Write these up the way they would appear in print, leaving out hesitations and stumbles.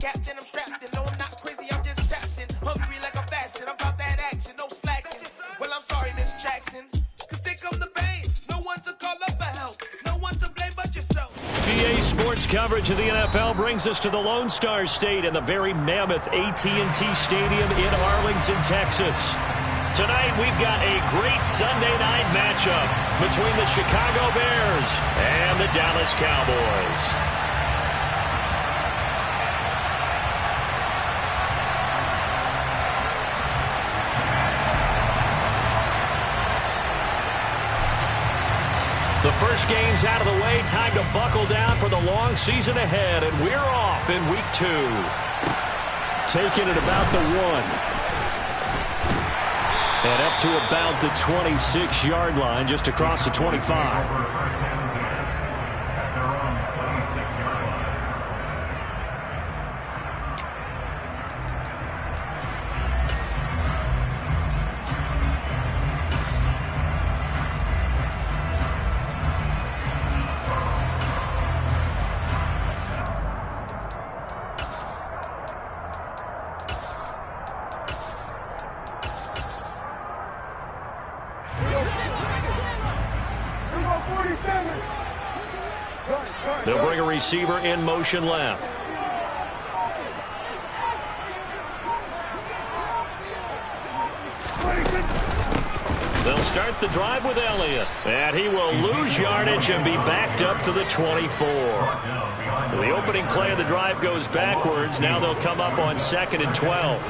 Captain, I'm strapped in. No, I'm not crazy, I'm just tapped in. Hungry like a bastard, I'm about that action, no slacking. Well, I'm sorry, Miss Jackson. Cause here come the pain. No one to call up for help. No one to blame but yourself. GA Sports coverage of the NFL brings us to the Lone Star State and the very mammoth AT&T Stadium in Arlington, Texas. Tonight, we've got a great Sunday night matchup between the Chicago Bears and the Dallas Cowboys. The first game's out of the way. Time to buckle down for the long season ahead, and we're off in week 2. Taking it about the 1. And up to about the 26-yard line, just across the 25. They'll bring a receiver in motion left. They'll start the drive with Elliott. And he will lose yardage and be backed up to the 24. So the opening play of the drive goes backwards. Now they'll come up on 2nd and 12.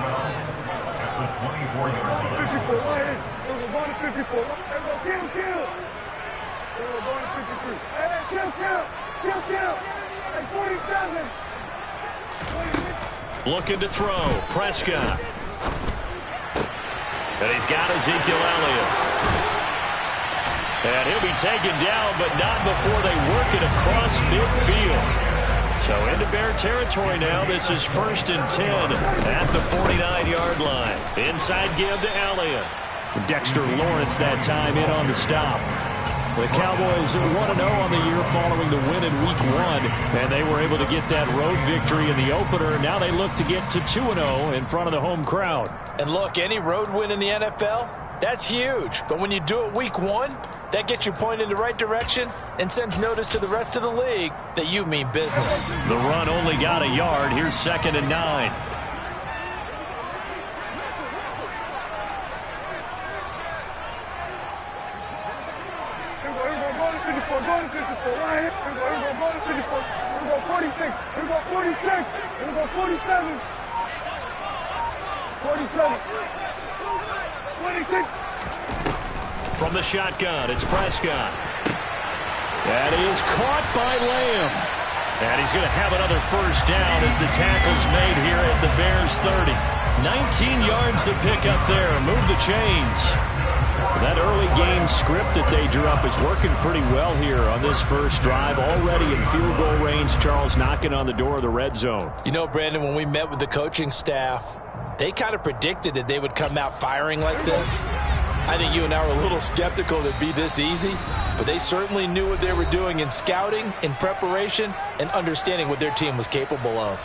Looking to throw. Prescott. And he's got Ezekiel Elliott. And he'll be taken down, but not before they work it across midfield. So into Bear territory now. This is 1st and 10 at the 49-yard line. Inside give to Elliott. Dexter Lawrence that time in on the stop. The Cowboys 1-0 on the year following the win in Week 1, and they were able to get that road victory in the opener. Now they look to get to 2-0 in front of the home crowd. And look, any road win in the NFL, that's huge. But when you do it Week 1, that gets you pointed in the right direction and sends notice to the rest of the league that you mean business. The run only got a yard. Here's 2nd and 9. From the shotgun, it's Prescott. That is caught by Lamb. And he's going to have another first down as the tackle's made here at the Bears 30. 19 yards to pick up there. Move the chains. That early game script that they drew up is working pretty well here on this first drive. Already in field goal range, Charles knocking on the door of the red zone. You know, Brandon, when we met with the coaching staff, they kind of predicted that they would come out firing like this. I think you and I were a little skeptical it'd be this easy, but they certainly knew what they were doing in scouting, in preparation, and understanding what their team was capable of.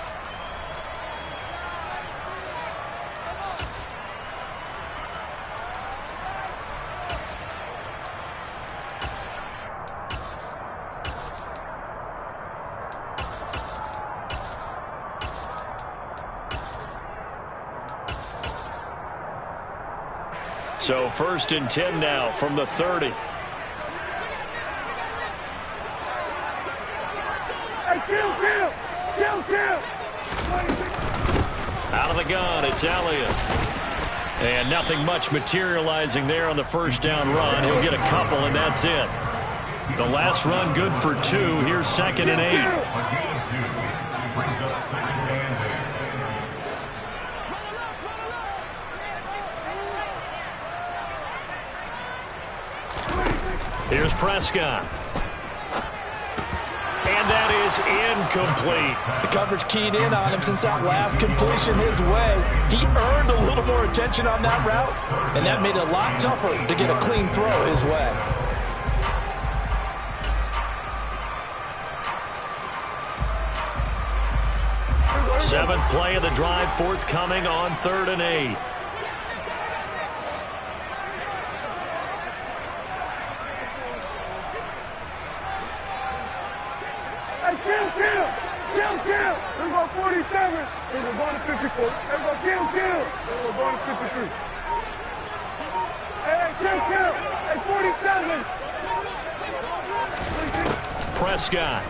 So 1st and 10 now from the 30. Out of the gun, it's Elliott. And nothing much materializing there on the first down run. He'll get a couple, and that's it. The last run good for 2. Here's 2nd and 8. Here's Prescott. And that is incomplete. The coverage keyed in on him since that last completion his way. He earned a little more attention on that route, and that made it a lot tougher to get a clean throw his way. Seventh play of the drive forthcoming on 3rd and 8. Kill. Let's go 47. And we're going to 54. Let's go kill. And we're going to 53. Hey, kill. Hey, 47. Prescott.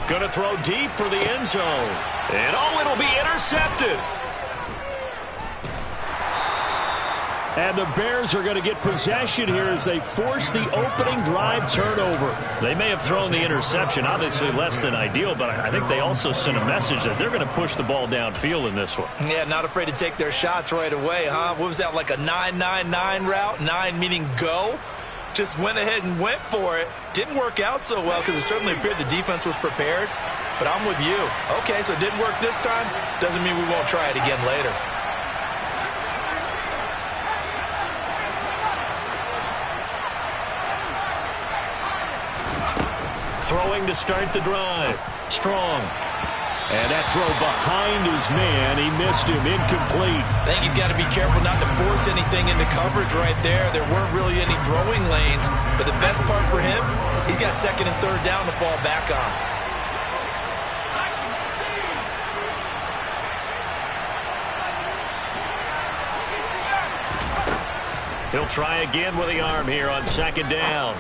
Going to throw deep for the end zone. And it'll be intercepted. And the Bears are going to get possession here as they force the opening drive turnover. They may have thrown the interception, obviously less than ideal, but I think they also sent a message that they're going to push the ball downfield in this one. Yeah, not afraid to take their shots right away, huh? What was that, like a 9-9-9 route? 9 meaning go? Just went ahead and went for it. Didn't work out so well because it certainly appeared the defense was prepared. But I'm with you. Okay, so it didn't work this time. Doesn't mean we won't try it again later. Throwing to start the drive. Strong. And that throw behind his man. He missed him. Incomplete. I think he's got to be careful not to force anything into coverage right there. There weren't really any throwing lanes. But the best part for him, he's got 2nd and 3rd down to fall back on. He'll try again with the arm here on 2nd down.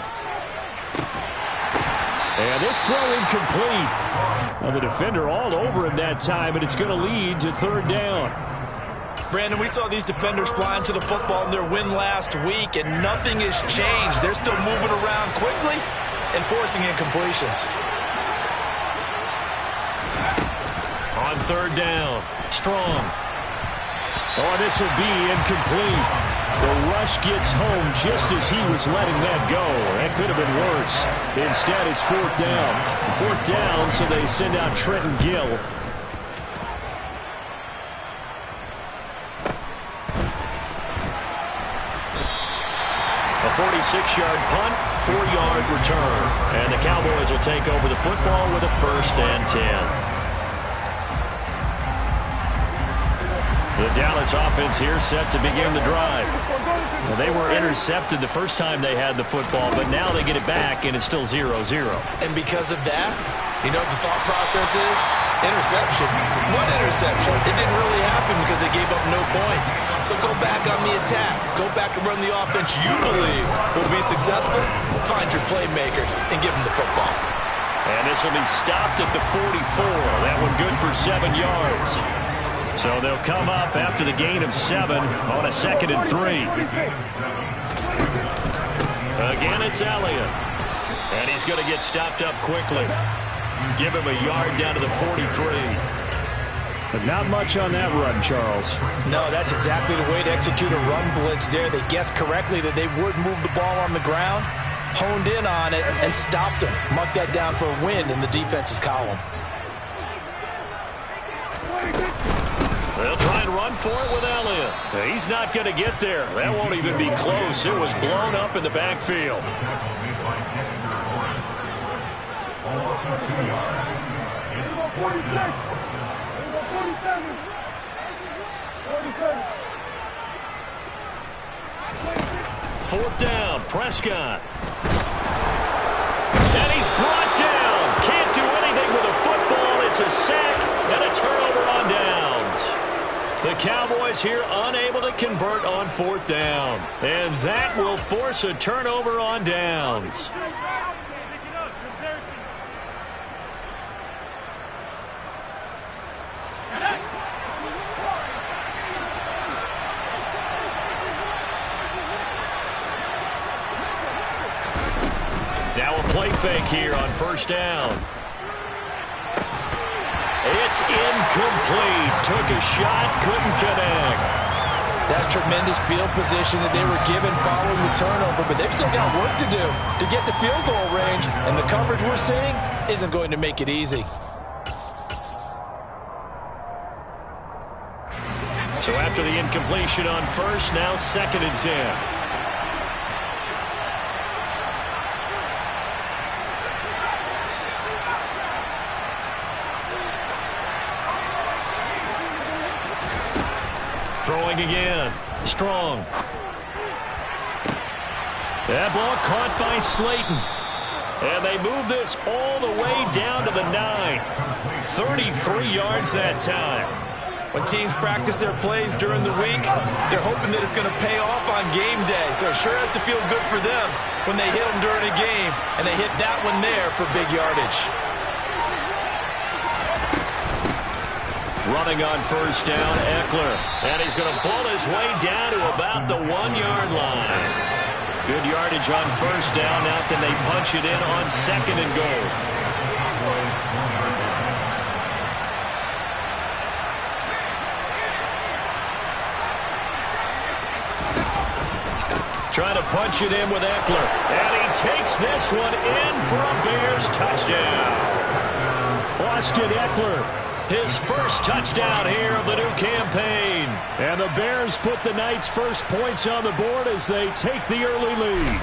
And this throw incomplete. Well, the defender all over him that time, and it's going to lead to 3rd down. Brandon, we saw these defenders fly into the football in their win last week, and nothing has changed. They're still moving around quickly and forcing incompletions. On 3rd down. Strong. Oh, this will be incomplete. The rush gets home just as he was letting that go. That could have been worse. Instead, it's 4th down. 4th down, so they send out Trenton Gill. A 46-yard punt, 4-yard return. And the Cowboys will take over the football with a 1st and 10. The Dallas offense here set to begin the drive. Well, they were intercepted the first time they had the football, but now they get it back, and it's still 0-0. And because of that, you know what the thought process is? Interception. What interception? It didn't really happen because they gave up no points. So go back on the attack. Go back and run the offense you believe will be successful. Find your playmakers and give them the football. And this will be stopped at the 44. That one good for 7 yards. So they'll come up after the gain of 7 on a 2nd and 3. Again, it's Elliott. And he's going to get stopped up quickly. Give him a yard down to the 43. But not much on that run, Charles. No, that's exactly the way to execute a run blitz there. They guessed correctly that they would move the ball on the ground, honed in on it, and stopped him. Mark that down for a win in the defense's column. They'll try and run for it with Elliott. He's not going to get there. That won't even be close. It was blown up in the backfield. Fourth down, Prescott. And he's brought down. Can't do anything with a football. It's a sack and a turnover on downs. The Cowboys here unable to convert on 4th down. And that will force a turnover on downs. Now a play fake here on 1st down. It's incomplete. Took a shot, couldn't connect. That's tremendous field position that they were given following the turnover, but they've still got work to do to get the field goal range, and the coverage we're seeing isn't going to make it easy. So after the incompletion on 1st, now 2nd and 10. Throwing again. Strong. That ball caught by Slayton. And they move this all the way down to the 9. 33 yards that time. When teams practice their plays during the week, they're hoping that it's going to pay off on game day. So it sure has to feel good for them when they hit them during a game, and they hit that one there for big yardage. Running on first down, Eckler. And he's going to pull his way down to about the 1-yard line. Good yardage on first down. Now can they punch it in on second and goal? Trying to punch it in with Eckler. And he takes this one in for a Bears touchdown. Austin Eckler, his first touchdown here of the new campaign. And the Bears put the Knights' first points on the board as they take the early lead.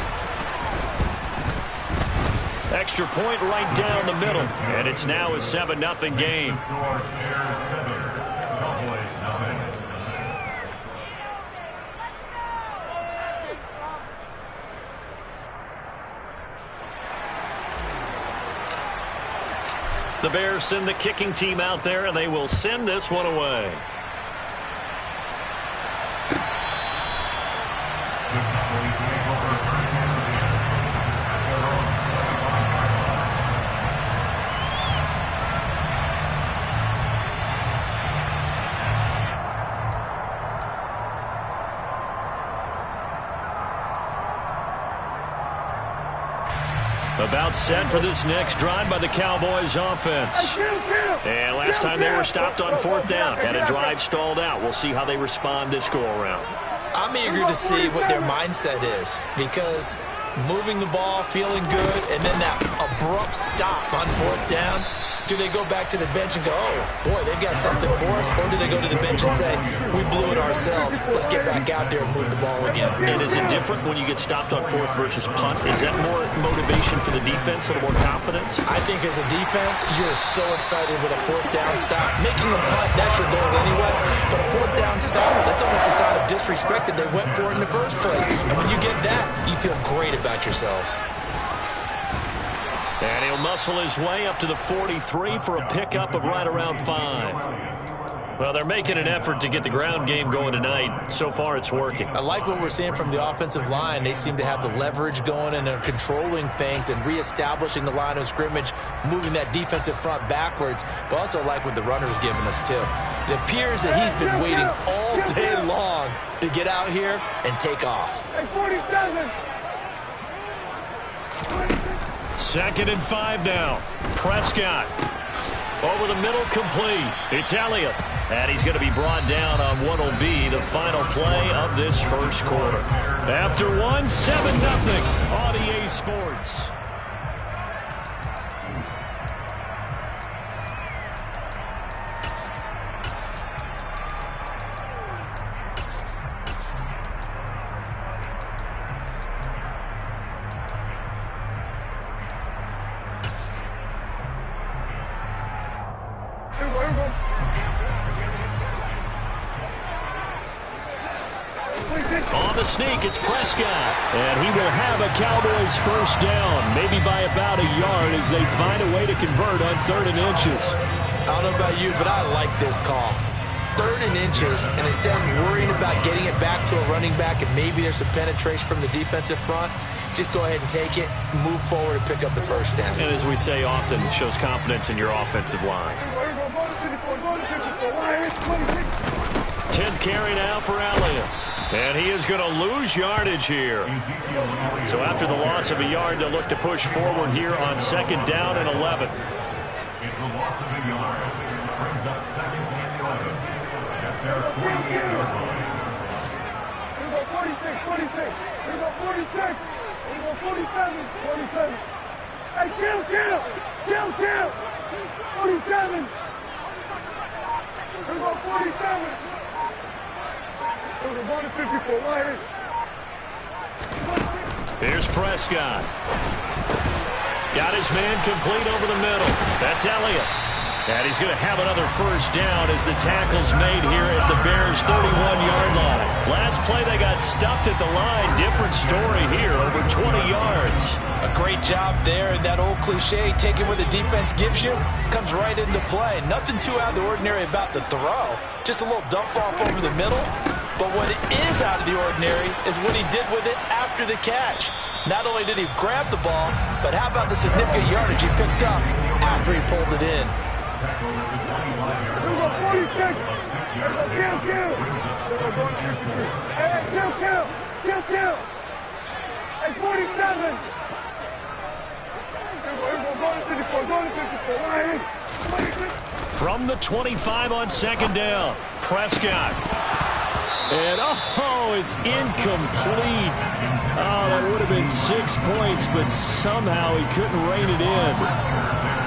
Extra point right down the middle. And it's now a 7-0 game. The Bears send the kicking team out there, and they will send this one away. About set for this next drive by the Cowboys offense. And last time they were stopped on fourth down. Had a drive stalled out. We'll see how they respond this go-around. I'm eager to see what their mindset is, because moving the ball, feeling good, and then that abrupt stop on fourth down, do they go back to the bench and go, oh, boy, they've got something for us? Or do they go to the bench and say, we blew it ourselves. Let's get back out there and move the ball again. And is it different when you get stopped on fourth versus punt? Is that more motivation for the defense, a little more confidence? I think as a defense, you're so excited with a fourth down stop. Making a punt, that's your goal anyway. But a fourth down stop, that's almost a sign of disrespect that they went for it in the first place. And when you get that, you feel great about yourselves. And he'll muscle his way up to the 43 for a pickup of right around 5. Well, they're making an effort to get the ground game going tonight. So far, it's working. I like what we're seeing from the offensive line. They seem to have the leverage going, and they're controlling things and reestablishing the line of scrimmage, moving that defensive front backwards. But also like what the runner's giving us, too. It appears that he's been waiting all day long to get out here and take off. 47. 2nd and 5 now. Prescott. Over the middle, complete. It's Elliott. And he's going to be brought down on what will be the final play of this first quarter. After 1, 7-0 on EA Sports. On the sneak, it's Prescott. And he will have a Cowboys first down, maybe by about a yard as they find a way to convert on 3rd and inches. I don't know about you, but I like this call. 3rd and inches, and instead of worrying about getting it back to a running back and maybe there's some penetration from the defensive front, just go ahead and take it, move forward, and pick up the first down. And as we say often, it shows confidence in your offensive line. 10th carry now for Elliott. And he is going to lose yardage here. So after the loss of a yard, they'll look to push forward here on 2nd down and 11. It's the loss of a yard. Brings up 2nd and 11. At their 48-yard line. Here we go, 46, 46. Here we go, 46. Here we go, 47, 47. Hey, kill. 47. Here we go, 47. Here's Prescott. Got his man complete over the middle. That's Elliott. And he's going to have another first down as the tackle's made here at the Bears' 31-yard line. Last play, they got stuffed at the line. Different story here, over 20 yards. A great job there, and that old cliche, taking what the defense gives you, comes right into play. Nothing too out of the ordinary about the throw. Just a little dump off over the middle. But what is out of the ordinary is what he did with it after the catch. Not only did he grab the ball, but how about the significant yardage he picked up after he pulled it in? Here we go, 46. Kill. Hey, kill. Hey, 47. From the 25 on second down, Prescott. And, it's incomplete. Oh, that would have been 6 points, but somehow he couldn't rein it in.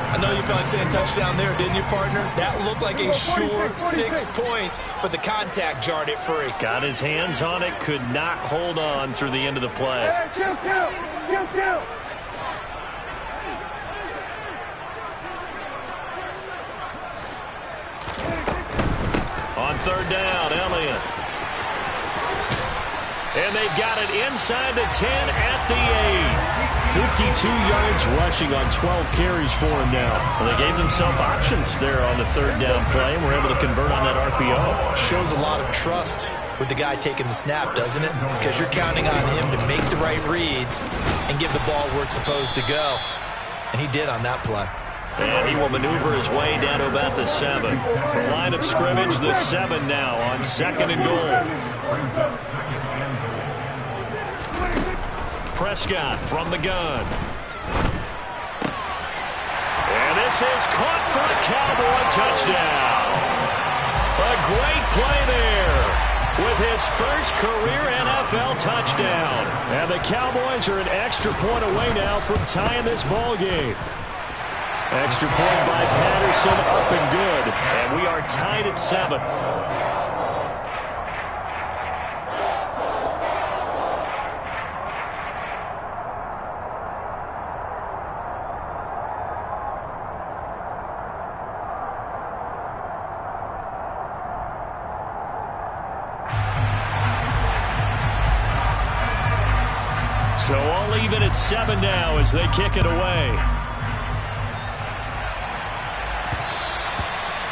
I know you felt like saying touchdown there, didn't you, partner? That looked like a sure 6 points, but the contact jarred it free. Got his hands on it, could not hold on through the end of the play. Hey, kill. On third down, Elliott. And they've got it inside the 10 at the 8. 52 yards rushing on 12 carries for him now. Well, they gave themselves options there on the third down play and were able to convert on that RPO. Shows a lot of trust with the guy taking the snap, doesn't it? Because you're counting on him to make the right reads and give the ball where it's supposed to go. And he did on that play. And he will maneuver his way down to about the 7. The line of scrimmage, the 7 now on second and goal. Prescott from the gun. And this is caught for a Cowboy touchdown. A great play there with his first career NFL touchdown. And the Cowboys are an extra point away now from tying this ball game. Extra point by Patterson, up and good. And we are tied at 7. So all even at 7 now as they kick it away.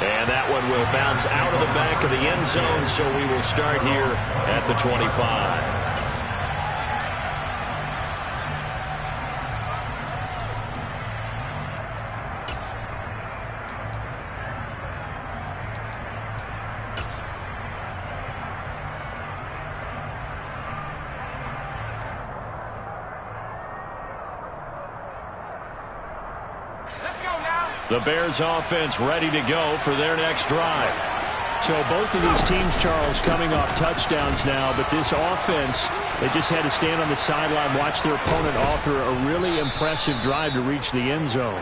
And that one will bounce out of the back of the end zone, so we will start here at the 25. The Bears offense ready to go for their next drive. So both of these teams, Charles, coming off touchdowns now, but this offense, they just had to stand on the sideline, watch their opponent author a really impressive drive to reach the end zone.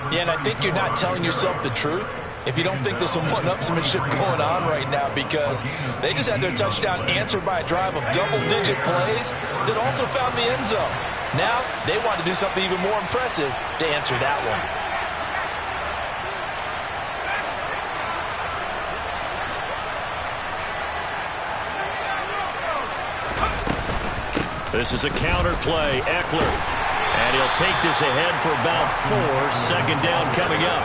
Yeah, and I think you're not telling yourself the truth if you don't think there's some one-upsmanship going on right now, because they just had their touchdown answered by a drive of double-digit plays that also found the end zone. Now they want to do something even more impressive to answer that one. This is a counter play. Eckler. And he'll take this ahead for about 4. Second down coming up.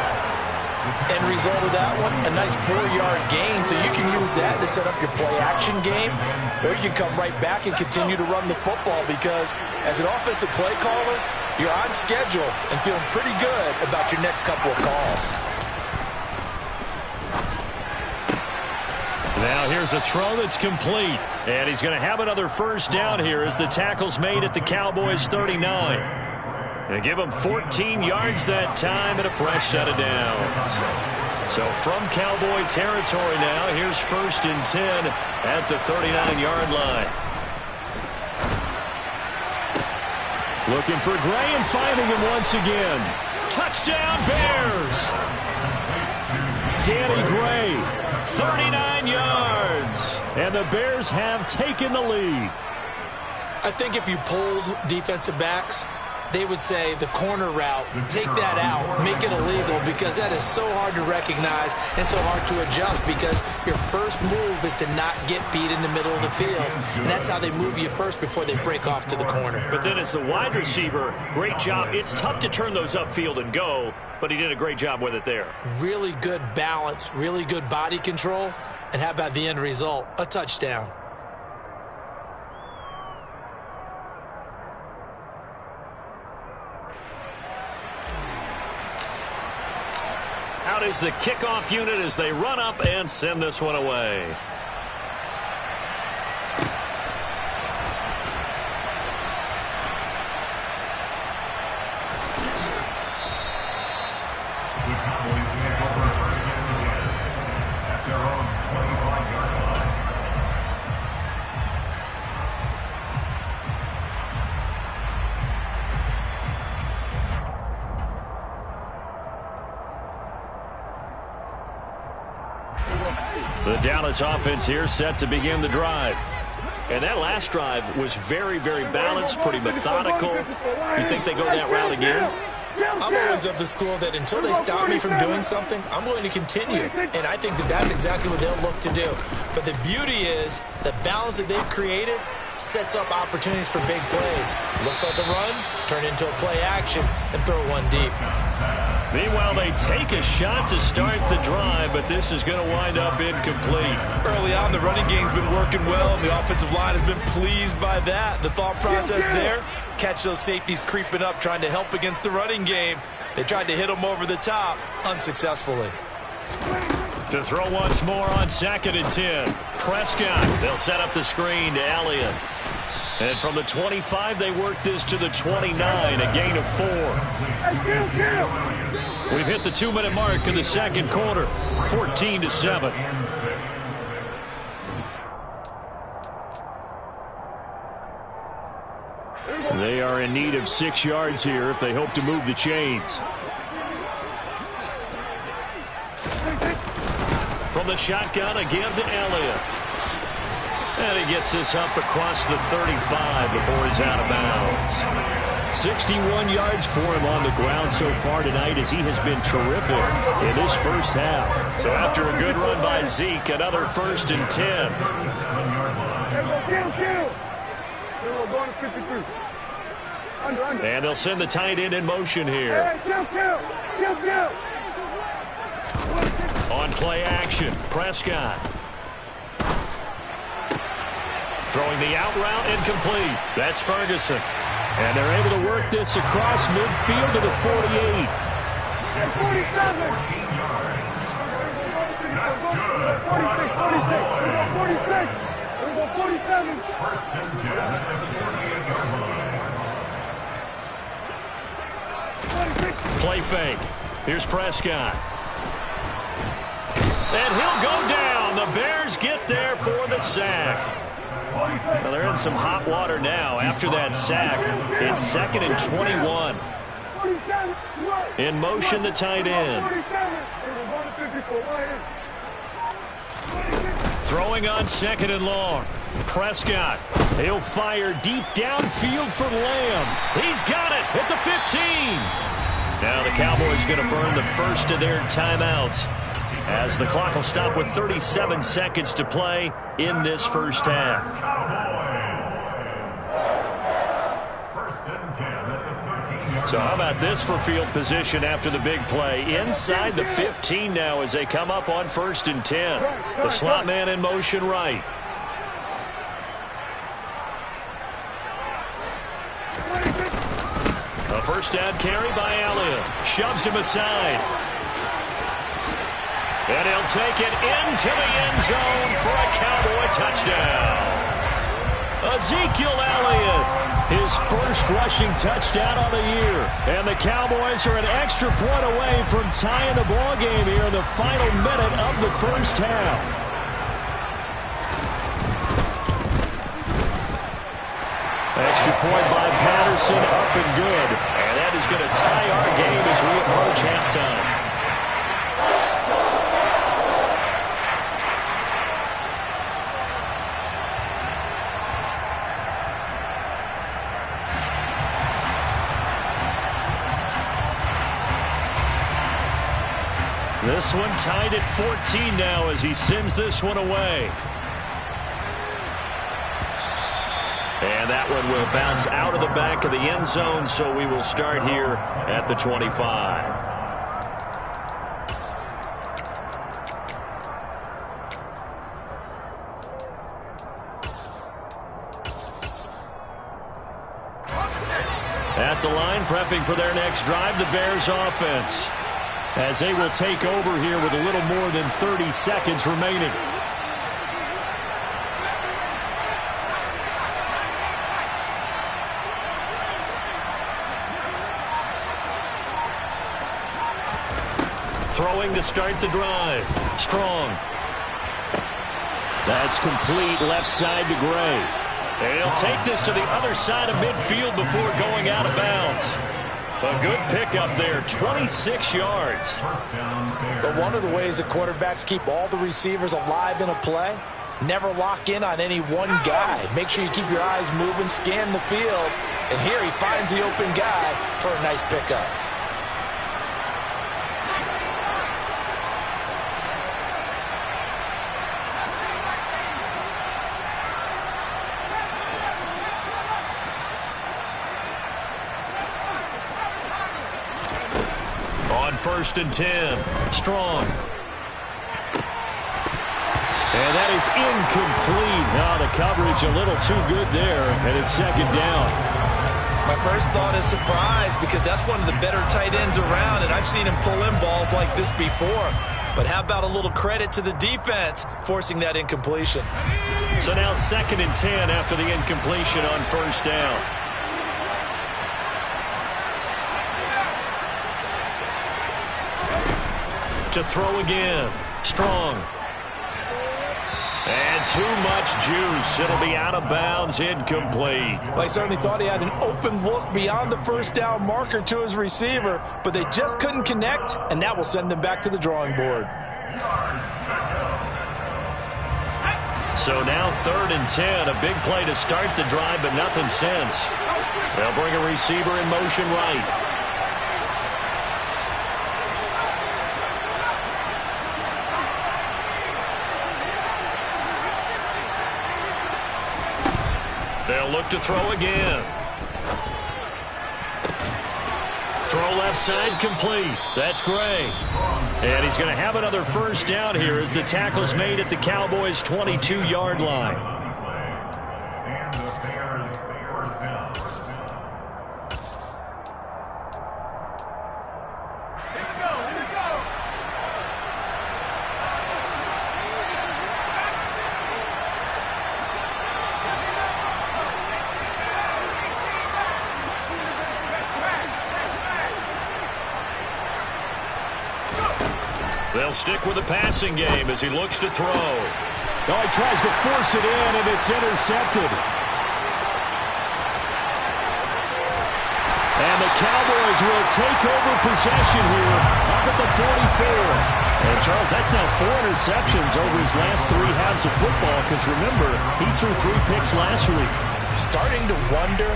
End result of that one, a nice 4-yard gain. So you can use that to set up your play-action game, or you can come right back and continue to run the football, because as an offensive play caller, you're on schedule and feeling pretty good about your next couple of calls. Now here's a throw that's complete. And he's going to have another first down here as the tackle's made at the Cowboys' 39. And give him 14 yards that time and a fresh set of downs. So from Cowboy territory now, here's 1st and 10 at the 39-yard line. Looking for Gray and finding him once again. Touchdown Bears! Danny Gray. 39 yards. And the Bears have taken the lead. I think if you pulled defensive backs, they would say the corner route, take that out, make it illegal, because that is so hard to recognize and so hard to adjust, because your first move is to not get beat in the middle of the field. And that's how they move you first before they break off to the corner. But then as the wide receiver, great job. It's tough to turn those upfield and go, but he did a great job with it there. Really good balance, really good body control. And how about the end result? A touchdown. Out is the kickoff unit as they run up and send this one away. The Cowboys make over first and 10 at their own 25-yard line. The Dallas offense here set to begin the drive. And that last drive was very, very balanced, pretty methodical. You think they go that route again? I'm always of the school that until they stop me from doing something, I'm going to continue. And I think that that's exactly what they'll look to do. But the beauty is the balance that they've created sets up opportunities for big plays. Looks like a run, turn into a play action, and throw one deep. Meanwhile, they take a shot to start the drive, but this is going to wind up incomplete. Early on, the running game's been working well, and the offensive line has been pleased by that. The thought process there, catch those safeties creeping up, trying to help against the running game. They tried to hit them over the top, unsuccessfully. To throw once more on 2nd and 10. Prescott, they'll set up the screen to Elliott. And from the 25, they work this to the 29, a gain of 4. We've hit the 2-minute mark in the second quarter, 14-7. They are in need of 6 yards here if they hope to move the chains. From the shotgun, a give to Elliott. And he gets this up across the 35 before he's out of bounds. 61 yards for him on the ground so far tonight, as he has been terrific in this first half. So after a good run by Zeke, another 1st and 10. And they'll send the tight end in motion here. On play action, Prescott. Throwing the out route, incomplete. That's Ferguson. And they're able to work this across midfield to the 48. 14 yards. That's good. 46, 46. 47. 1st and 10 at the 48-yard line. Play fake. Here's Prescott. And he'll go down. The Bears get there for the sack. Well, they're in some hot water now after that sack. It's 2nd and 21. In motion, the tight end. Throwing on 2nd and long. Prescott. He'll fire deep downfield for Lamb. He's got it at the 15. Now the Cowboys going to burn the first of their timeouts, as the clock will stop with 37 seconds to play in this first half. So how about this for field position after the big play? Inside the 15 now as they come up on 1st and 10. The slot man in motion right. A first down carry by Elliott. Shoves him aside. And he'll take it into the end zone for a Cowboy touchdown. Ezekiel Elliott, his first rushing touchdown on the year. And the Cowboys are an extra point away from tying the ball game here in the final minute of the first half. Extra point by Patterson, up and good. And that is going to tie our game as we approach halftime. This one tied at 14 now as he sends this one away. And that one will bounce out of the back of the end zone, so we will start here at the 25. At the line, prepping for their next drive, the Bears offense, as they will take over here with a little more than 30 seconds remaining. Throwing to start the drive. Strong. That's complete left side to Gray. And he'll take this to the other side of midfield before going out of bounds. A good pickup there, 26 yards. But one of the ways that quarterbacks keep all the receivers alive in a play, never lock in on any one guy. Make sure you keep your eyes moving, scan the field. And here he finds the open guy for a nice pickup. First and 10. Strong. And that is incomplete. Now the coverage a little too good there, and it's second down. My first thought is surprise, because that's one of the better tight ends around, and I've seen him pull in balls like this before. But how about a little credit to the defense forcing that incompletion? So now second and 10 after the incompletion on first down. To throw again. Strong. And too much juice. It'll be out of bounds, incomplete. Well, I certainly thought he had an open look beyond the first down marker to his receiver, but they just couldn't connect, and that will send them back to the drawing board. So now third and 10. A big play to start the drive, but nothing since. They'll bring a receiver in motion right. They'll look to throw again. Throw left side complete. That's Gray. And he's going to have another first down here as the tackle's made at the Cowboys' 22-yard line. They'll stick with the passing game as he looks to throw. Oh, he tries to force it in, and it's intercepted. And the Cowboys will take over possession here up at the 44. And, Charles, that's now 4 interceptions over his last 3 halves of football, because, remember, he threw 3 picks last week. Starting to wonder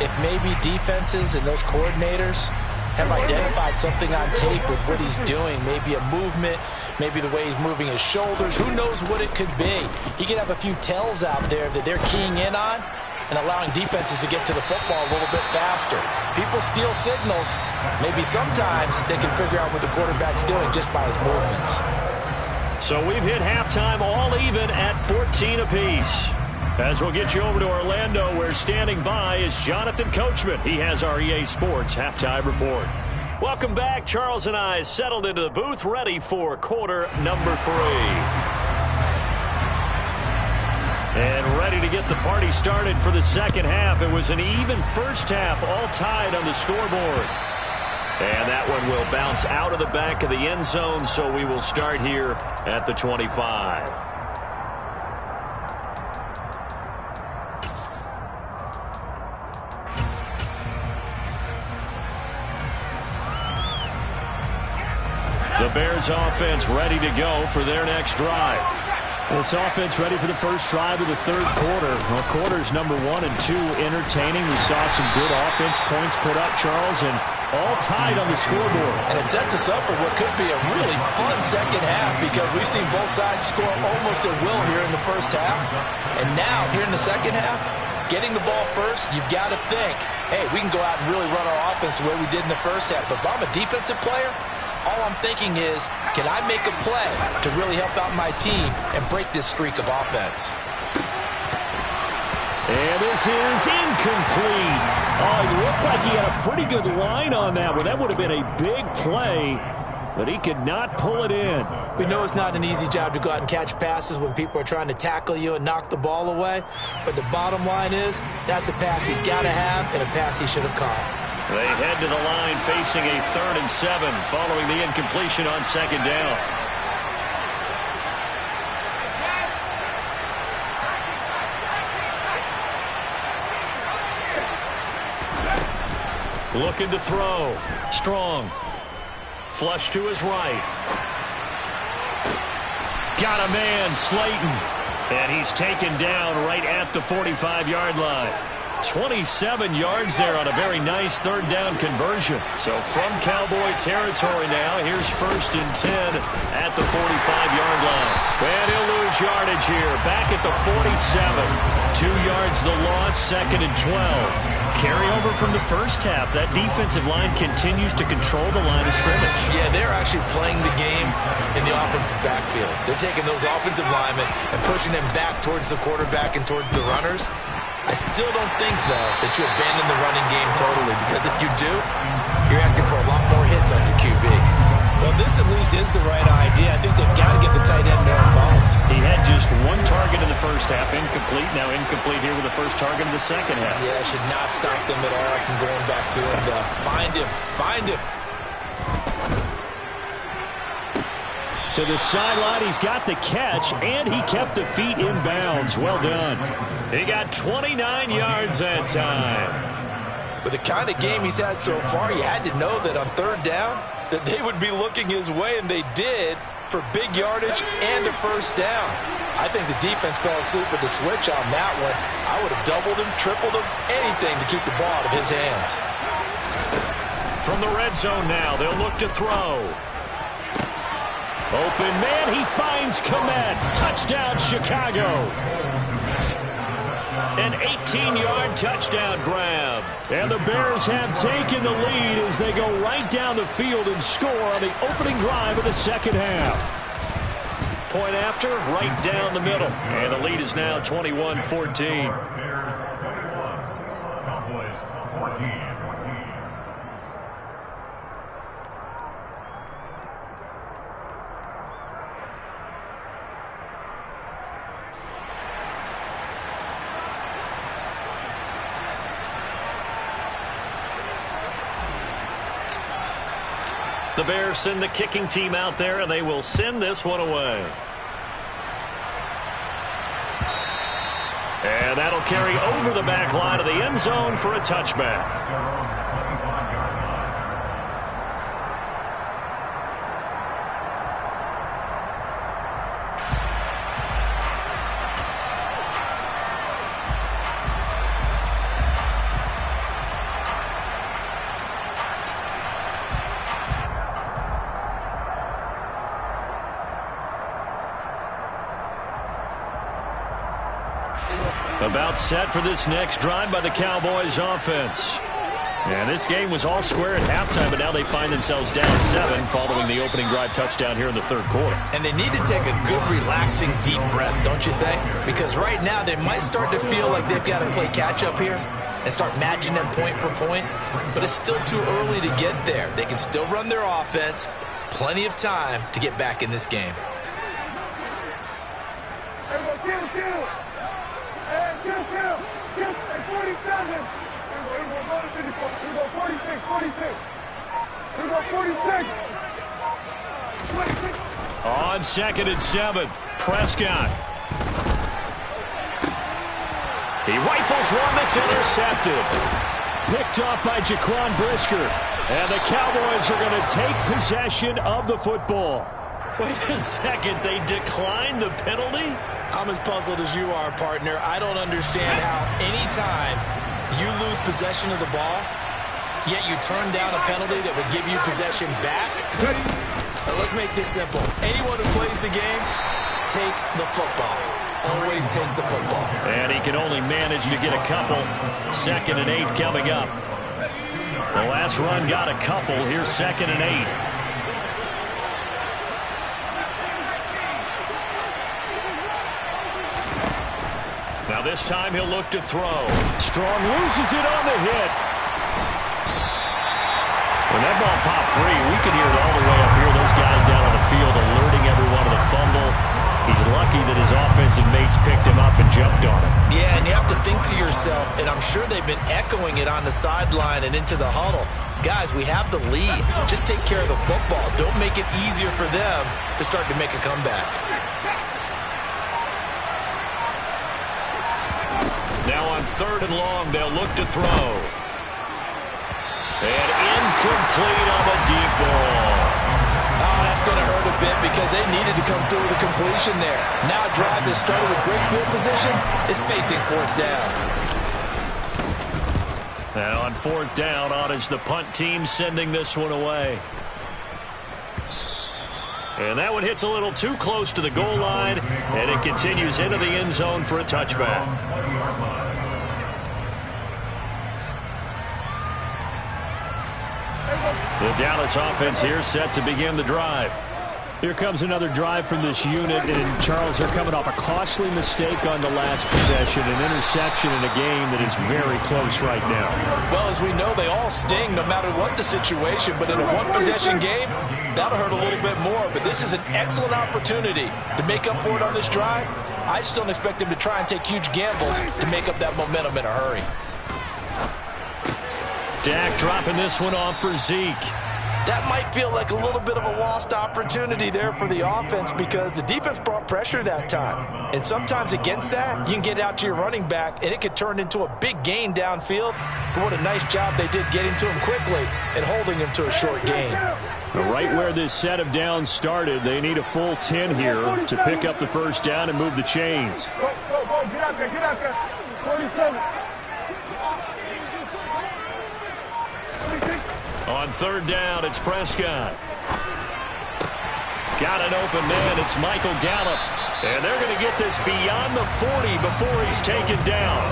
if maybe defenses and those coordinators have identified something on tape with what he's doing. Maybe a movement, maybe the way he's moving his shoulders. Who knows what it could be? He could have a few tells out there that they're keying in on and allowing defenses to get to the football a little bit faster. People steal signals. Maybe sometimes they can figure out what the quarterback's doing just by his movements. So we've hit halftime all even at 14 apiece. As we'll get you over to Orlando, where standing by is Jonathan Coachman. He has our EA Sports Halftime Report. Welcome back. Charles and I settled into the booth, ready for quarter number 3. And ready to get the party started for the second half. It was an even first half, all tied on the scoreboard. And that one will bounce out of the back of the end zone, so we will start here at the 25. The Bears offense ready to go for their next drive. This offense ready for the first drive of the third quarter. Well, quarters number 1 and 2 entertaining. We saw some good offense points put up, Charles, and all tied on the scoreboard. And it sets us up for what could be a really fun second half because we've seen both sides score almost at will here in the first half. And now, here in the second half, getting the ball first, you've got to think, hey, we can go out and really run our offense the way we did in the first half. But if I'm a defensive player, all I'm thinking is, can I make a play to really help out my team and break this streak of offense? And this is incomplete. Oh, it looked like he had a pretty good line on that one. That would have been a big play, but he could not pull it in. We know it's not an easy job to go out and catch passes when people are trying to tackle you and knock the ball away. But the bottom line is, that's a pass he's got to have and a pass he should have caught. They head to the line facing a 3rd and 7 following the incompletion on second down. Looking to throw. Strong. Flush to his right. Got a man, Slayton. And he's taken down right at the 45-yard line. 27 yards there on a very nice 3rd down conversion. So from Cowboy territory now, here's 1st and 10 at the 45-yard line. And he'll lose yardage here. Back at the 47. 2 yards the loss, 2nd and 12. Carry over from the first half. That defensive line continues to control the line of scrimmage. Yeah, they're actually playing the game in the offense's backfield. They're taking those offensive linemen and pushing them back towards the quarterback and towards the runners. I still don't think, though, that you abandon the running game totally, because if you do, you're asking for a lot more hits on your QB. Well, this at least is the right idea. I think they've got to get the tight end more involved. He had just 1 target in the first half, incomplete. Now incomplete here with the first target in the second half. Yeah, it should not stop them at all from going back to him. Find him. Find him. To the sideline, he's got the catch, and he kept the feet in bounds. Well done. He got 29 yards that time. With the kind of game he's had so far, you had to know that on 3rd down, that they would be looking his way, and they did, for big yardage and a first down. I think the defense fell asleep with the switch on that one. I would have doubled him, tripled him, anything to keep the ball out of his hands. From the red zone now, they'll look to throw. Open man, he finds Kmet. Touchdown, Chicago. An 18-yard touchdown grab. And the Bears have taken the lead as they go right down the field and score on the opening drive of the second half. Point after, right down the middle. And the lead is now 21-14. Bears 21, Cowboys 14. The Bears send the kicking team out there, and they will send this one away. And that'll carry over the back line of the end zone for a touchback. About set for this next drive by the Cowboys offense. And this game was all square at halftime, but now they find themselves down 7 following the opening drive touchdown here in the third quarter. And they need to take a good, relaxing, deep breath, don't you think? Because right now they might start to feel like they've got to play catch-up here and start matching them point for point. But it's still too early to get there. They can still run their offense. Plenty of time to get back in this game. On 2nd and 7, Prescott. He rifles one that's intercepted. Picked off by Jaquan Brisker. And the Cowboys are going to take possession of the football. Wait a second, they declined the penalty? I'm as puzzled as you are, partner. I don't understand how anytime you lose possession of the ball, yet you turn down a penalty that would give you possession back. Let's make this simple. Anyone who plays the game, take the football. Always take the football. And he can only manage to get a couple. 2nd and 8 coming up. The last run got a couple. Here's 2nd and 8. Now this time he'll look to throw. Strong loses it on the hit. When that ball popped free, we could hear it all the way up here. Those guys down on the field alerting everyone of the fumble. He's lucky that his offensive mates picked him up and jumped on him. Yeah, and you have to think to yourself, and I'm sure they've been echoing it on the sideline and into the huddle. Guys, we have the lead. Just take care of the football. Don't make it easier for them to start to make a comeback. Now on 3rd and long, they'll look to throw. And incomplete on the deep ball. Oh, that's going to hurt a bit because they needed to come through with a completion there. Now a drive that started with great field position is facing 4th down. Now on 4th down, on is the punt team sending this one away. And that one hits a little too close to the goal line, and it continues into the end zone for a touchback. The Dallas offense here set to begin the drive. Here comes another drive from this unit, and Charles, they're coming off a costly mistake on the last possession, an interception in a game that is very close right now. Well, as we know, they all sting no matter what the situation, but in a one-possession game, that'll hurt a little bit more. But this is an excellent opportunity to make up for it on this drive. I just don't expect them to try and take huge gambles to make up that momentum in a hurry. Dak dropping this one off for Zeke. That might feel like a little bit of a lost opportunity there for the offense because the defense brought pressure that time. And sometimes against that, you can get out to your running back, and it could turn into a big gain downfield. But what a nice job they did getting to him quickly and holding him to a short gain. Right where this set of downs started, they need a full 10 here to pick up the first down and move the chains. Go, get out there. 47. On 3rd down, it's Prescott. Got an open man. It's Michael Gallup. And they're going to get this beyond the 40 before he's taken down.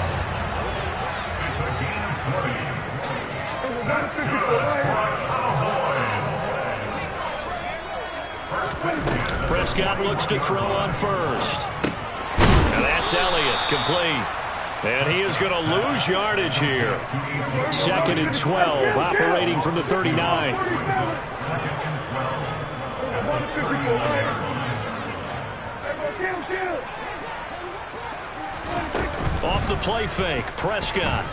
Prescott looks to throw on 1st. And that's Elliott, complete. And he is going to lose yardage here. 2nd and 12, operating from the 39. Off the play fake, Prescott.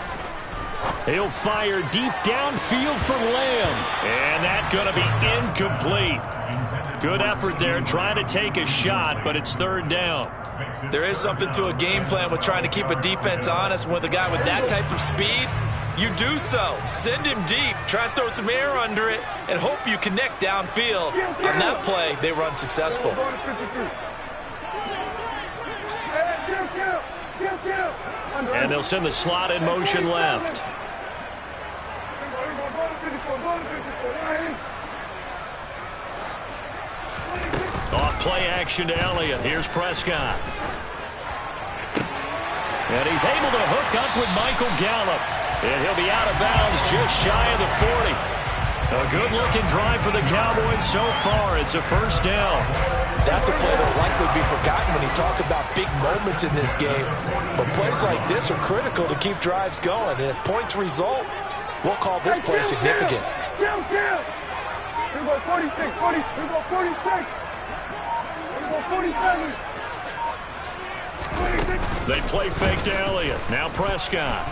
He'll fire deep downfield for Lamb. And that's going to be incomplete. Good effort there, trying to take a shot, but it's 3rd down. There is something to a game plan with trying to keep a defense honest. With a guy with that type of speed, you do so. Send him deep, try and throw some air under it, and hope you connect downfield. On that play, they run successful. And they'll send the slot in motion left. Off play action to Elliott. Here's Prescott. And he's able to hook up with Michael Gallup. And he'll be out of bounds just shy of the 40. A good-looking drive for the Cowboys so far. It's a 1st down. That's a play that will likely be forgotten when you talk about big moments in this game. But plays like this are critical to keep drives going. And if points result, we'll call this play significant. Here we go 46, 40, here we go 46. 47. They play fake to Elliott. Now Prescott.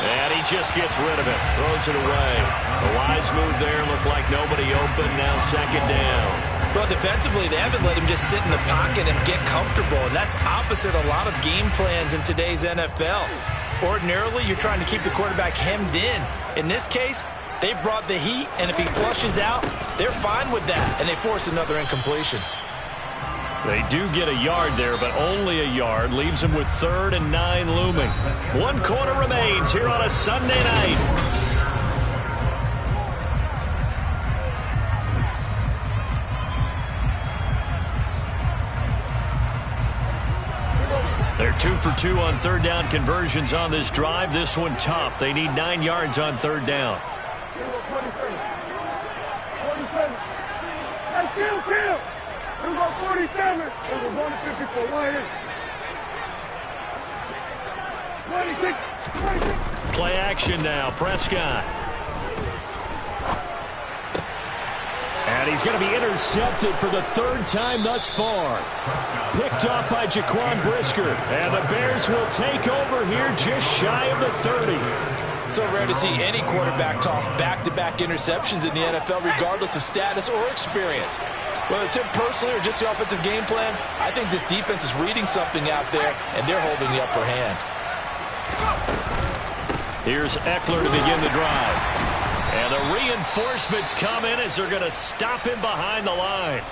And he just gets rid of it. Throws it away. A wise move there. Looked like nobody open. Now 2nd down. Well, defensively, they haven't let him just sit in the pocket and get comfortable. And that's opposite a lot of game plans in today's NFL. Ordinarily, you're trying to keep the quarterback hemmed in. In this case, They brought the heat, and if he flushes out, they're fine with that, and they force another incompletion. They do get a yard there, but only a yard. Leaves them with 3rd and 9 looming. 1 quarter remains here on a Sunday night. They're 2 for 2 on 3rd down conversions on this drive. This one tough. They need 9 yards on 3rd down. 47. Hey, kill. We go 47. It was 154. 26. Play action now. Prescott. And he's going to be intercepted for the 3rd time thus far. Picked off by Jaquan Brisker. And the Bears will take over here just shy of the 30. So rare to see any quarterback toss back-to-back interceptions in the NFL, regardless of status or experience. Whether it's him personally or just the offensive game plan, I think this defense is reading something out there, and they're holding the upper hand. Here's Eckler to begin the drive. And the reinforcements come in as they're going to stop him behind the line.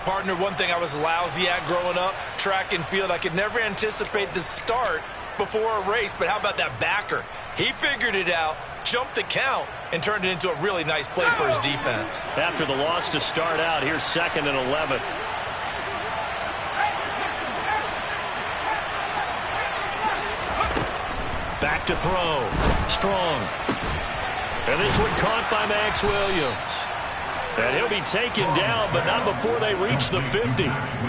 Partner, one thing I was lousy at growing up, track and field, I could never anticipate the start before a race, but how about that backer? He figured it out, jumped the count, and turned it into a really nice play for his defense. After the loss to start out, here's 2nd and 11. Back to throw. Strong. And this one caught by Max Williams. And he'll be taken down, but not before they reach the 50.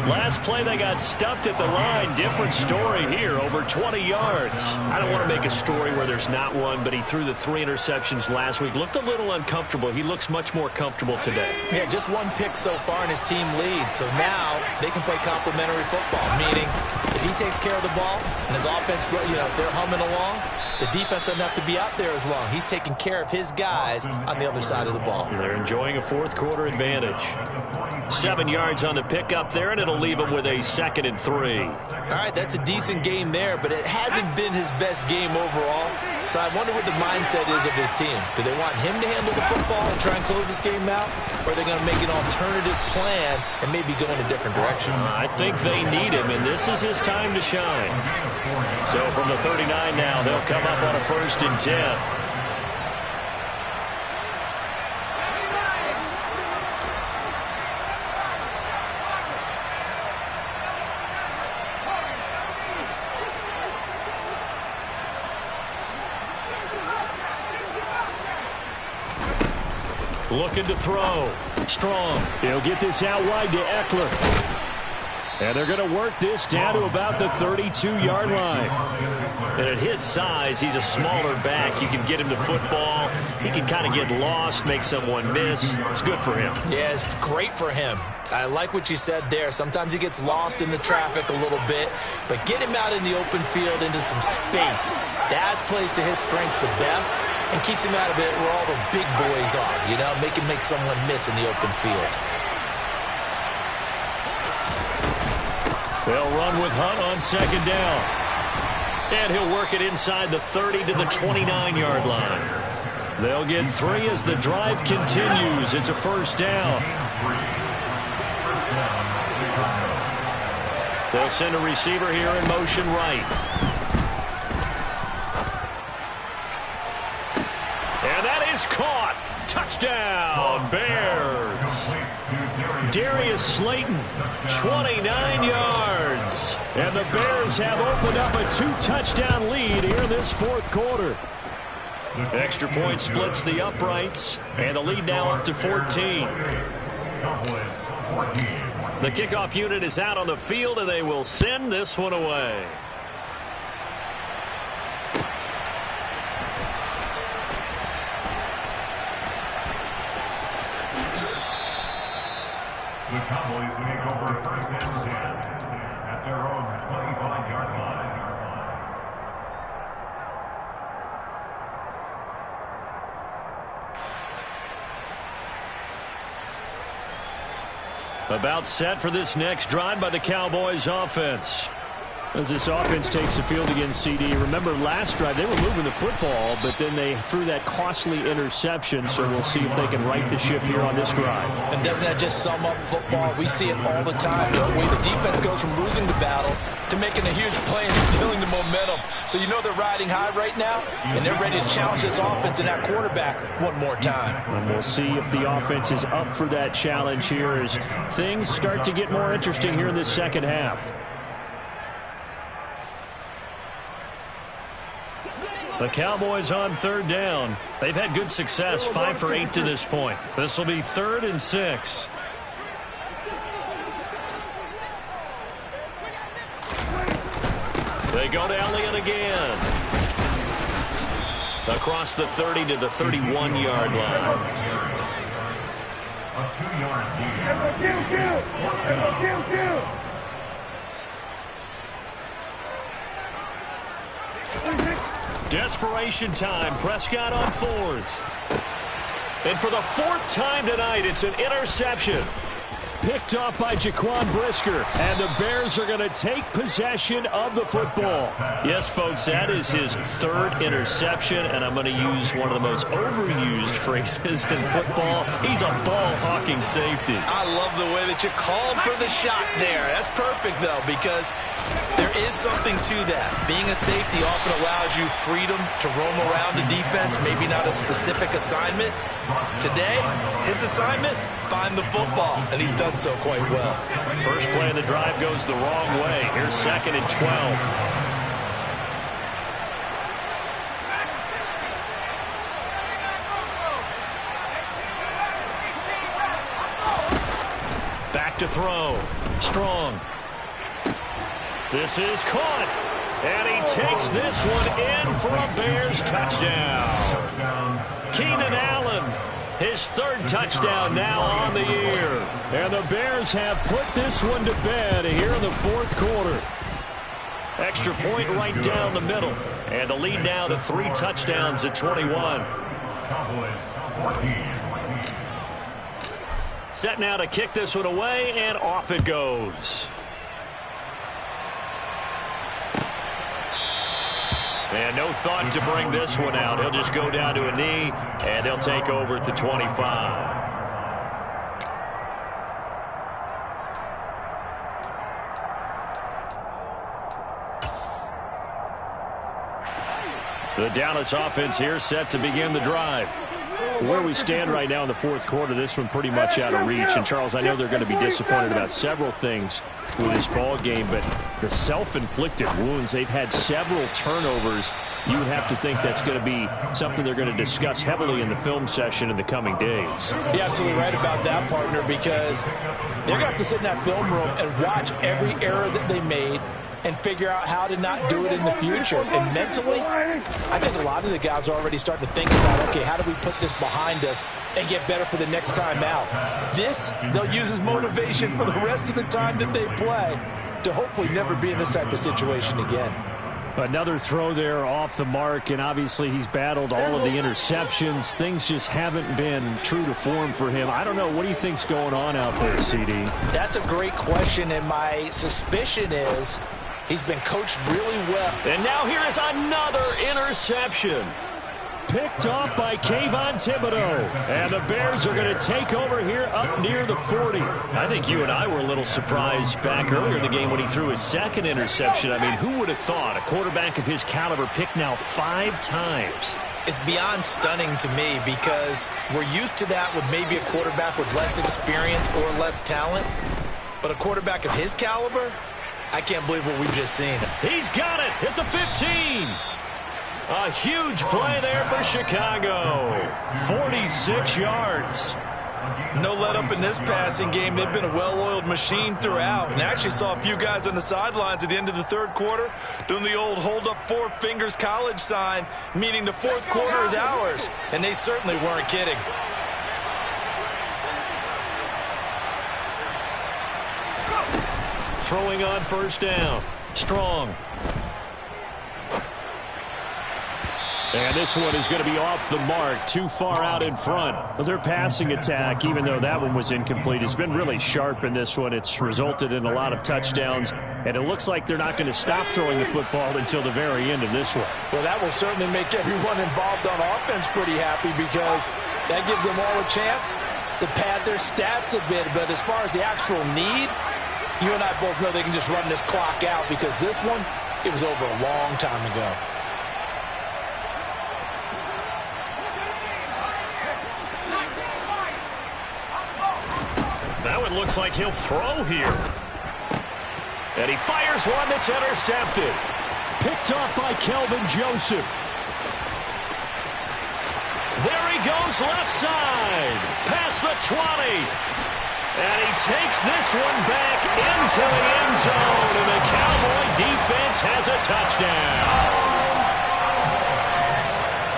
Last play, they got stuffed at the line. Different story here, over 20 yards. I don't want to make a story where there's not one, but he threw the 3 interceptions last week. Looked a little uncomfortable. He looks much more comfortable today. Yeah, just 1 pick so far, and his team leads. So now they can play complementary football, meaning if he takes care of the ball and his offense, if they're humming along, the defense doesn't have to be out there as long. He's taking care of his guys on the other side of the ball. They're enjoying a 4th quarter advantage. 7 yards on the pickup there, and it'll leave him with a 2nd and 3. All right, that's a decent game there, but it hasn't been his best game overall. So I wonder what the mindset is of his team. Do they want him to handle the football and try and close this game out? Or are they going to make an alternative plan and maybe go in a different direction? I think they need him, and this is his time to shine. So from the 39 now, they'll come up on a 1st and 10. Looking to throw. Strong. He'll get this out wide to Eckler. And they're going to work this down to about the 32-yard line. And at his size, he's a smaller back. You can get him to football. He can kind of get lost, make someone miss. It's good for him. Yeah, it's great for him. I like what you said there. Sometimes he gets lost in the traffic a little bit, but get him out in the open field into some space. That plays to his strengths the best and keeps him out of it where all the big boys are, make him make someone miss in the open field. They'll run with Hunt on 2nd down. And he'll work it inside the 30 to the 29-yard line. They'll get 3 as the drive continues. It's a 1st down. They'll send a receiver here in motion right. And that is caught. Touchdown, Bears. Darius Slayton, 29 yards. And the Bears have opened up a 2-touchdown lead here in this 4th quarter. Extra point splits the uprights, and the lead now up to 14. The kickoff unit is out on the field, and they will send this one away. The Cowboys take over 1st and 10 at their own 25-yard line. About set for this next drive by the Cowboys offense. As this offense takes the field against CD, remember last drive they were moving the football, but then they threw that costly interception, so we'll see if they can right the ship here on this drive. And doesn't that just sum up football? We see it all the time, the way the defense goes from losing the battle to making a huge play and stealing the momentum. So you know they're riding high right now, and they're ready to challenge this offense and that quarterback one more time. And we'll see if the offense is up for that challenge here as things start to get more interesting here in this second half. The Cowboys on third down. They've had good success, 5 for 8 to this point. This will be 3rd and 6. They go to Elliott again. Across the 30 to the 31-yard line. A 2-yard Kill. Desperation time. Prescott on 4th. And for the 4th time tonight, it's an interception. Picked off by Jaquan Brisker, and the Bears are going to take possession of the football. Yes, folks, that is his 3rd interception, and I'm going to use one of the most overused phrases in football. He's a ball-hawking safety. I love the way that you called for the shot there. That's perfect, though, because there is something to that. Being a safety often allows you freedom to roam around the defense, maybe not a specific assignment. Today, his assignment, find the football, and he's done so quite well. First play of the drive goes the wrong way. Here's 2nd and 12. Back to throw. Strong. This is caught. And he takes this one in for a Bears touchdown. Keenan Allen, his 3rd touchdown now on the year. And the Bears have put this one to bed here in the 4th quarter. Extra point right down the middle. And the lead now to 3 touchdowns at 21. Cowboys 14. Set now to kick this one away, and off it goes. And no thought to bring this one out. He'll just go down to a knee, and he'll take over at the 25. The Dallas offense here set to begin the drive. Where we stand right now in the 4th quarter, this one pretty much out of reach. And, Charles, I know they're going to be disappointed about several things with this ball game, but the self-inflicted wounds, they've had several turnovers. You would have to think that's going to be something they're going to discuss heavily in the film session in the coming days. You're absolutely right about that, partner, because they're going to have to sit in that film room and watch every error that they made and figure out how to not do it in the future. And mentally, I think a lot of the guys are already starting to think about, okay, how do we put this behind us and get better for the next time out? This, they'll use as motivation for the rest of the time that they play to hopefully never be in this type of situation again. Another throw there off the mark, and obviously he's battled all of the interceptions. Things just haven't been true to form for him. I don't know. What do you think's going on out there, CD? That's a great question, and my suspicion is he's been coached really well. And now here is another interception. Picked off by Kayvon Thibodeau. And the Bears are going to take over here up near the 40. I think you and I were a little surprised back earlier in the game when he threw his 2nd interception. I mean, who would have thought a quarterback of his caliber picked now 5 times? It's beyond stunning to me because we're used to that with maybe a quarterback with less experience or less talent. But a quarterback of his caliber, I can't believe what we've just seen. He's got it at the 15. A huge play there for Chicago. 46 yards. No let up in this passing game. They've been a well-oiled machine throughout. And I actually saw a few guys on the sidelines at the end of the 3rd quarter doing the old hold up 4 fingers college sign, meaning the 4th quarter is ours. And they certainly weren't kidding. Throwing on 1st down. Strong. And this one is going to be off the mark, too far out in front. Well, their passing attack, even though that one was incomplete, has been really sharp in this one. It's resulted in a lot of touchdowns, and it looks like they're not going to stop throwing the football until the very end of this one. Well, that will certainly make everyone involved on offense pretty happy because that gives them all a chance to pad their stats a bit. But as far as the actual need, you and I both know they can just run this clock out because this one, it was over a long time ago. Now it looks like he'll throw here. And he fires one that's intercepted. Picked off by Kelvin Joseph. There he goes left side. Past the 20. And he takes this one back into the end zone. And the Cowboy defense has a touchdown.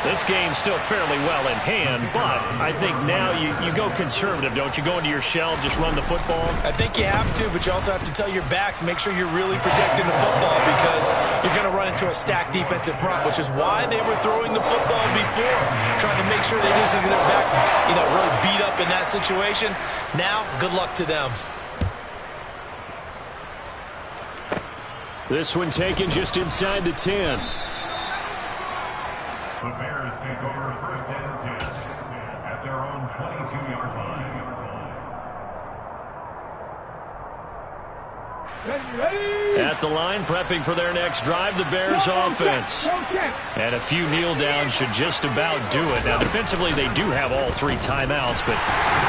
This game's still fairly well in hand, but I think now you go conservative, don't you? Go into your shell, just run the football? I think you have to, but you also have to tell your backs, make sure you're really protecting the football because you're going to run into a stacked defensive front, which is why they were throwing the football before, trying to make sure they didn't get their backs, really beat up in that situation. Now, good luck to them. This one taken just inside the 10. The Bears take over 1st and 10 at their own 22-yard line. At the line, prepping for their next drive, the Bears offense. And a few kneel downs should just about do it. Now, defensively, they do have all 3 timeouts, but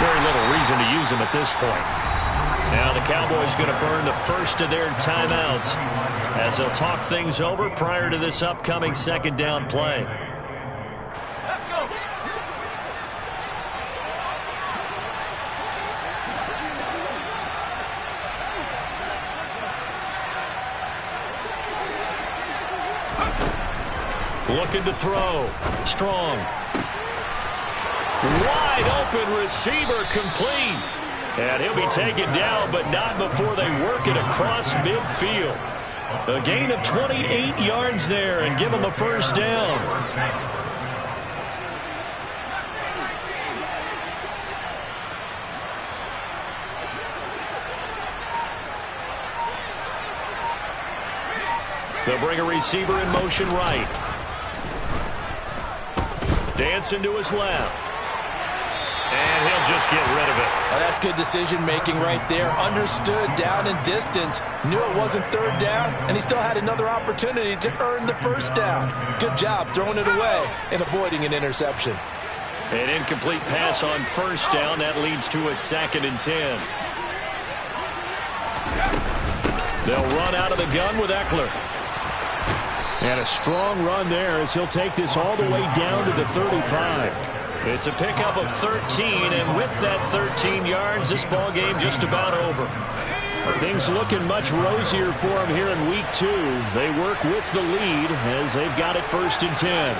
very little reason to use them at this point. Now the Cowboys going to burn the first of their timeouts as they'll talk things over prior to this upcoming 2nd down play. Looking to throw. Strong. Wide open receiver complete. And he'll be taken down, but not before they work it across midfield. A gain of 28 yards there and give them a 1st down. They'll bring a receiver in motion right. Dancing to his left. And he'll just get rid of it. Well, that's good decision-making right there. Understood down and distance. Knew it wasn't 3rd down, and he still had another opportunity to earn the 1st down. Good job throwing it away and avoiding an interception. An incomplete pass on 1st down. That leads to a 2nd and 10. They'll run out of the gun with Eckler. And a strong run there as he'll take this all the way down to the 35. It's a pickup of 13, and with that 13 yards, this ball game just about over. Things looking much rosier for them here in week 2. They work with the lead as they've got it 1st and 10.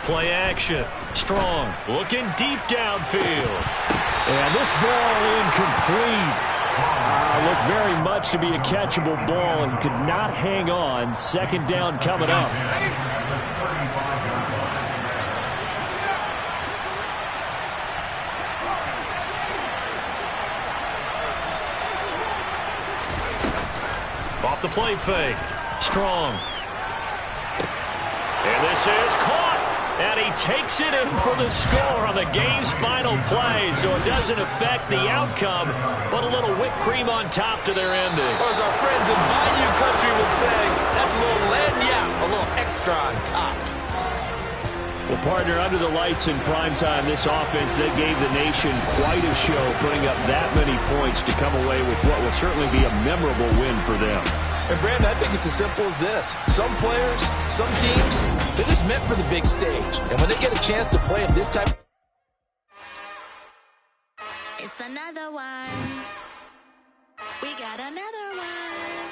Play action. Strong. Looking deep downfield. And this ball incomplete. Looked very much to be a catchable ball and could not hang on. 2nd down coming up. Off the play fake. Strong. And this is caught. And he takes it in for the score on the game's final play, so it doesn't affect the outcome, but a little whipped cream on top to their ending. Or as our friends in Bayou Country would say, that's a little lagniappe, a little extra on top. Well, partner, under the lights in primetime, this offense, they gave the nation quite a show, putting up that many points to come away with what will certainly be a memorable win for them. And, Brandon, I think it's as simple as this. Some players, some teams, they're just meant for the big stage. And when they get a chance to play in this type of... It's another one. We got another one.